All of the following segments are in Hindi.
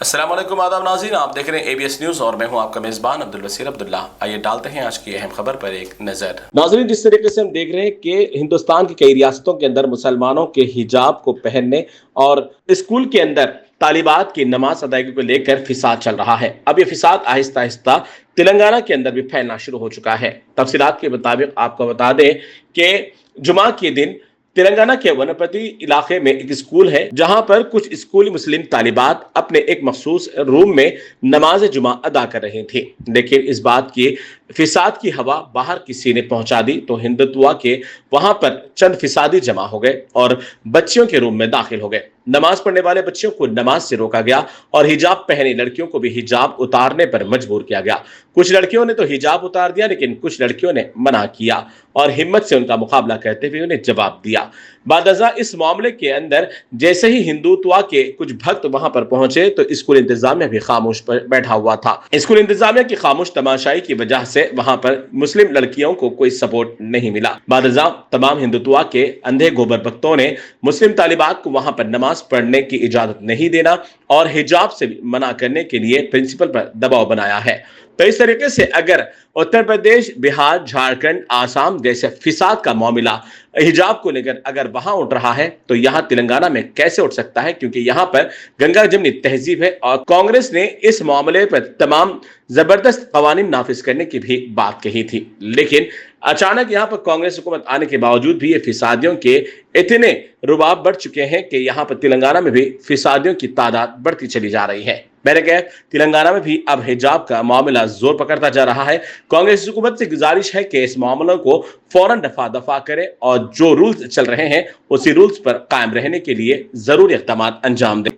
अस्सलाम वालेकुम, आदाब नाज़रीन, आप देख रहे हैं ABS न्यूज़ और मैं हूं आपका मेज़बान अब्दुल वसीर अब्दुल्ला। आइए डालते हैं आज की अहम खबर पर एक नज़र। नाज़रीन, जिस तरीके से हम देख रहे हैं कि हिंदुस्तान की कई रियासतों के अंदर मुसलमानों के हिजाब को पहनने और स्कूल के अंदर तालिबात की नमाज अदायगी को लेकर फिसाद चल रहा है। अब ये फिसाद आहिस्ता आहिस्ता तेलंगाना के अंदर भी फैलना शुरू हो चुका है। तफसीलात के मुताबिक आपको बता दें कि जुमा के दिन तेलंगाना के वनपति इलाके में एक स्कूल है, जहां पर कुछ स्कूली मुस्लिम तालिबात अपने एक मखसूस रूम में नमाज जुमा अदा कर रही थी। लेकिन इस बात की फिसाद की हवा बाहर किसी ने पहुंचा दी तो हिंदुत्वा के वहां पर चंद फिसादी जमा हो गए और बच्चियों के रूम में दाखिल हो गए। नमाज पढ़ने वाले बच्चियों को नमाज से रोका गया और हिजाब पहने लड़कियों को भी हिजाब उतारने पर मजबूर किया गया। कुछ लड़कियों ने तो हिजाब उतार दिया, लेकिन कुछ लड़कियों ने मना किया और हिम्मत से उनका मुकाबला करते हुए उन्हें जवाब दिया। बादजा इस मामले के अंदर जैसे ही हिंदुत्वा के कुछ भक्त वहां पर पहुंचे तो स्कूल इंतजामिया भी खामोश पर बैठा हुआ था। स्कूल इंतजामिया की खामोश तमाशाई की वजह से वहां पर मुस्लिम लड़कियों को कोई सपोर्ट नहीं मिला। बादजा तमाम हिंदुत्वा के अंधे गोबर भक्तों ने मुस्लिम तालिबात को वहां पर नमाज पढ़ने की इजाजत नहीं देना और हिजाब से मना करने के लिए प्रिंसिपल पर दबाव बनाया है। तो इस तरीके से अगर उत्तर प्रदेश, बिहार, झारखंड, आसाम जैसे फिसाद का मामला हिजाब को लेकर अगर वहां उठ रहा है तो यहां तेलंगाना में कैसे उठ सकता है, क्योंकि यहां पर गंगा जमनी तहजीब है और कांग्रेस ने इस मामले पर तमाम जबरदस्त कवानीन नाफिज करने की भी बात कही थी। लेकिन अचानक यहां पर कांग्रेस हुकूमत आने के बावजूद भी ये फिसादियों के इतने रुबाब बढ़ चुके हैं कि यहां पर तेलंगाना में भी फिसादियों की तादाद बढ़ती चली जा रही है। मैंने कहा तेलंगाना में भी अब हिजाब का मामला जोर पकड़ता जा रहा है। कांग्रेस हुकूमत से गुजारिश है कि इस मामलों को फौरन दफा दफा करे और जो रूल्स चल रहे हैं उसी रूल्स पर कायम रहने के लिए जरूरी इक़दाम अंजाम दे।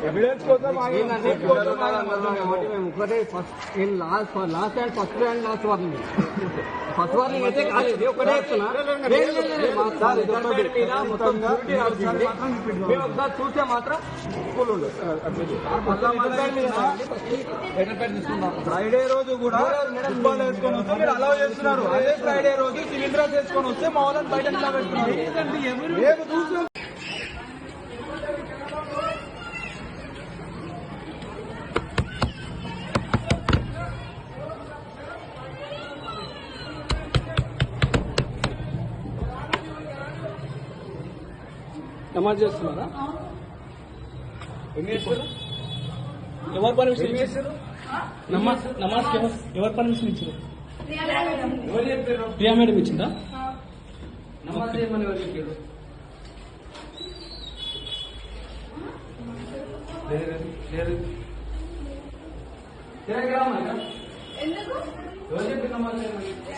ఎవిడెన్స్ కోసం ఒకటే లాస్ట్ అండ్ ఫస్ట్ వార్నింగ్ అయితే కాదు, ఒకటే చెప్తున్నా. ఒకసారి చూస్తే మాత్రం స్కూల్ ఉండదు. ఫ్రైడే రోజు కూడా ఫుట్బాల్ వేసుకొని వస్తే మీరు అలౌ చేస్తున్నారు. అదే ఫ్రైడే రోజు సిలిండర్ వేసుకొని వస్తే మా వాళ్ళని బయట నిలబెడుతున్నారు. నమాజ్ చేస్తున్నారా? ఎవరు పర్మిషన్ ఇచ్చారు? నమాజ్ ఎవరు పర్మిషన్ ఇచ్చారు? ప్రియా మేడం ఇచ్చిందా? నమాజ్ చేయమని ఎవరు చెప్పారు? ఎవరు చెప్పారు నమాజ్ చేయమని?